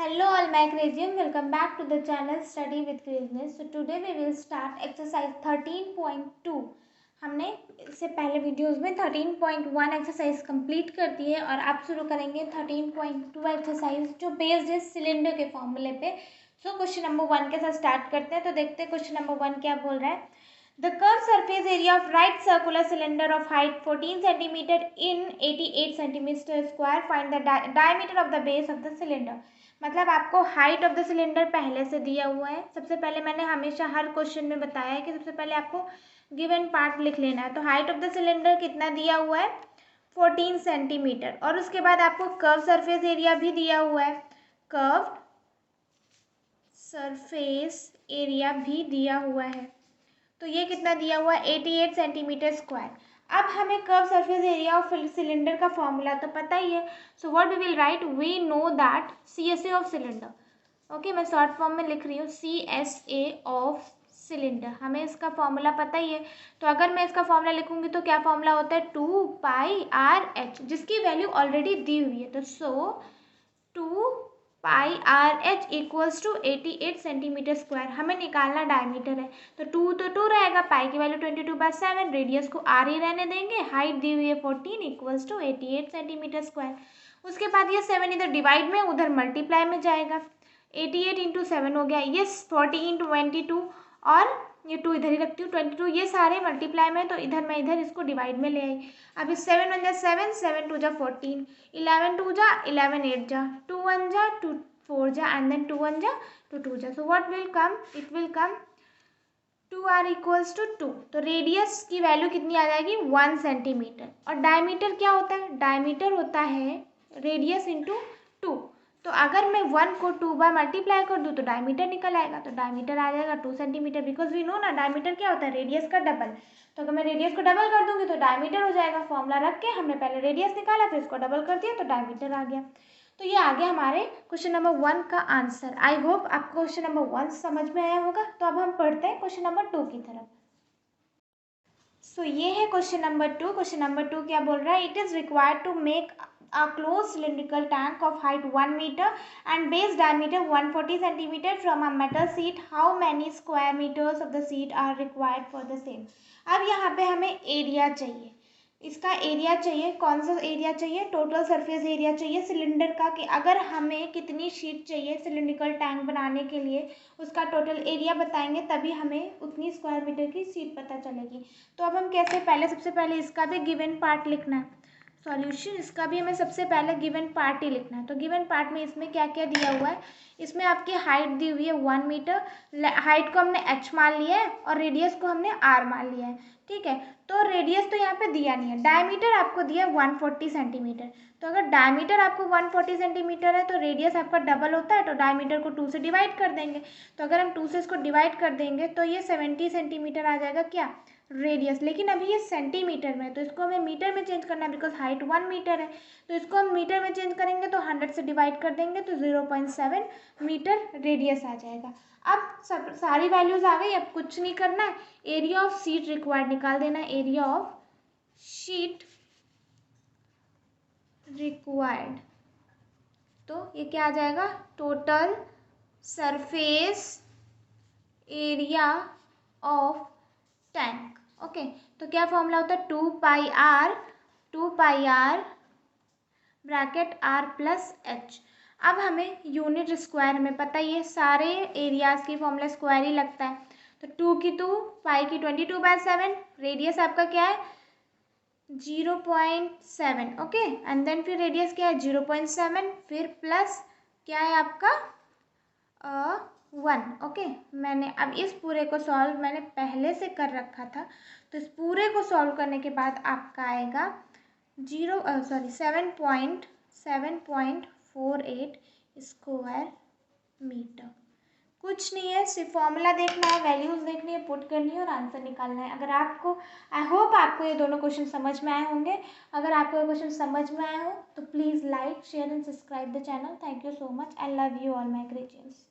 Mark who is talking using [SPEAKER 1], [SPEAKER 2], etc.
[SPEAKER 1] Hello all my Crazium, welcome back to the channel Study with Craziness. So today we will start exercise 13.2. हमने इससे पहले videos में 13.1 exercise complete कर दी है और आप शुरू करेंगे 13.2 एक्सरसाइज जो बेस्ड है सिलेंडर के फॉर्मूले पे. सो क्वेश्चन नंबर 1 के साथ स्टार्ट करते हैं. तो देखते हैं क्वेश्चन नंबर 1 क्या बोल रहा है. The curved surface area of right circular cylinder of height 14 cm in 88 cm square. Find the diameter of the base of the cylinder. मतलब आपको हाइट ऑफ द सिलेंडर पहले से दिया हुआ है. सबसे पहले मैंने हमेशा हर क्वेश्चन में बताया है कि सबसे पहले आपको गिवन पार्ट लिख लेना है. तो हाइट ऑफ द सिलेंडर कितना दिया हुआ है 14 सेंटीमीटर और उसके बाद आपको कर्व सरफेस एरिया भी दिया हुआ है. कर्व सरफेस एरिया भी दिया हुआ है. तो ये कितना दिया हुआ है 88 सेंटीमीटर स्क्वायर. अब हमें curve surface area of cylinder का फॉर्मूला तो पता ही है. So what we will write, we know that CSA of cylinder. Okay, मैं शॉर्ट फॉर्म में लिख रही हूँ CSA ऑफ सिलेंडर. हमें इसका फॉर्मूला पता ही है. तो अगर मैं इसका फॉर्मूला लिखूंगी तो क्या फॉर्मूला होता है 2πRH जिसकी वैल्यू ऑलरेडी दी हुई है. तो so 2πRH equals to 88 centimetre square. हमें निकालना डायमीटर है. तो 2 रहेगा, पाई की वैल्यू 22/7, रेडियस को R ही रहने देंगे. हाइट दी हुई है 14 इक्वल्स टू 88 सेंटीमीटर स्क्वायर. उसके बाद ये 7 इधर डिवाइड में उधर मल्टीप्लाई में जाएगा. 88 इंटू 7 हो गया, ये 40 इंटू 22 और ये 2 इधर ही रखती हूँ 22. ये सारे मल्टीप्लाई में, तो इधर मैं इधर इसको डिवाइड में ले आई. अब इस 7 1 जा 7, 7 2 जा 14, 11 2 जा 11 8 जा 2 1 जा 2 4 जा एंड देन 2 1 जा 2 2 जा. So what will come, it will come 2R equals to 2. तो रेडियस की वैल्यू कितनी आ जाएगी 1 सेंटीमीटर. और डायमीटर क्या होता है, डायमीटर होता है रेडियस इंटू 2. तो अगर मैं 1 को 2 बार मल्टीप्लाई कर दूँ तो डायमीटर निकल आएगा. तो डायमीटर आ जाएगा 2 सेंटीमीटर. बिकॉज वी नो ना डायमीटर क्या होता है रेडियस का डबल. तो अगर मैं रेडियस को डबल कर दूंगी तो डायमीटर हो जाएगा. फॉर्मूला रख के हमने पहले रेडियस निकाला फिर इसको डबल कर दिया तो डायमीटर आ गया. तो ये आ गया हमारे क्वेश्चन नंबर 1 का आंसर. आई होप आपको क्वेश्चन नंबर 1 समझ में आया होगा. तो अब हम पढ़ते हैं क्वेश्चन नंबर 2 की तरफ. सो ये है क्वेश्चन नंबर 2. क्वेश्चन नंबर 2 क्या बोल रहा है, it is required to make a closed cylindrical tank of height 1 meter and base diameter 140 centimeter from a metal sheet. How many square meters of the sheet are required for the same? अब यहाँ पे हमें area चाहिए. इसका area चाहिए. कौन सा area चाहिए, टोटल सरफेस एरिया चाहिए सिलेंडर का, कि अगर हमें कितनी शीट चाहिए सिलेंड्रिकल टैंक बनाने के लिए उसका टोटल एरिया बताएंगे तभी हमें उतनी स्क्वायर मीटर की शीट पता चलेगी. तो अब हम कैसे, पहले सबसे पहले इसका भी गिवन पार्ट लिखना है. सॉल्यूशन इसका भी हमें सबसे पहले गिवन पार्ट ही लिखना है. तो गिवन पार्ट में इसमें क्या क्या दिया हुआ है, इसमें आपकी हाइट दी हुई है 1 मीटर. हाइट को हमने h मान लिया है और रेडियस को हमने r मान लिया है. ठीक है, तो रेडियस तो यहाँ पे दिया नहीं है. डायमीटर आपको दिया 140 सेंटीमीटर. तो अगर डायमीटर आपको 140 सेंटीमीटर है तो रेडियस आपका डबल होता है. तो डायमीटर को 2 से डिवाइड कर देंगे. तो अगर हम 2 से इसको डिवाइड कर देंगे तो ये 70 सेंटीमीटर आ जाएगा क्या रेडियस. लेकिन अभी ये सेंटीमीटर में है तो इसको हमें मीटर में चेंज करना है बिकॉज हाइट 1 मीटर है. तो इसको हम मीटर में चेंज करेंगे तो 100 से डिवाइड कर देंगे तो 0.7 मीटर रेडियस आ जाएगा. अब सब सारी वैल्यूज आ गई. अब कुछ नहीं करना है, एरिया ऑफ शीट रिक्वायर्ड निकाल देना है. एरिया ऑफ शीट रिक्वायर्ड, तो ये क्या आ जाएगा total surface area of tank. Okay, तो क्या फॉर्मूला होता है 2πr bracket r plus h. अब हमें यूनिट स्क्वायर में पता ही है, सारे एरियाज की फॉर्मूला स्क्वायर ही लगता है. तो 2 की 2, पाई की 22/7, रेडियस आपका क्या है 0.7. ओके, एंड देन फिर रेडियस क्या है 0.7, फिर प्लस क्या है आपका 1. ओके, मैंने अब इस पूरे को सॉल्व मैंने पहले से कर रखा था. तो इस पूरे को सॉल्व करने के बाद आपका आएगा 7.48 स्क्वायर मीटर. कुछ नहीं है, सिर्फ फॉर्मूला देखना है, वैल्यूज देखनी है, पुट करनी है और आंसर निकालना है. अगर आपको, आई होप आपको ये दोनों क्वेश्चन समझ में आए होंगे. अगर आपको ये क्वेश्चन समझ में आए हो तो please like share and subscribe the channel. Thank you so much. I love you all my creations.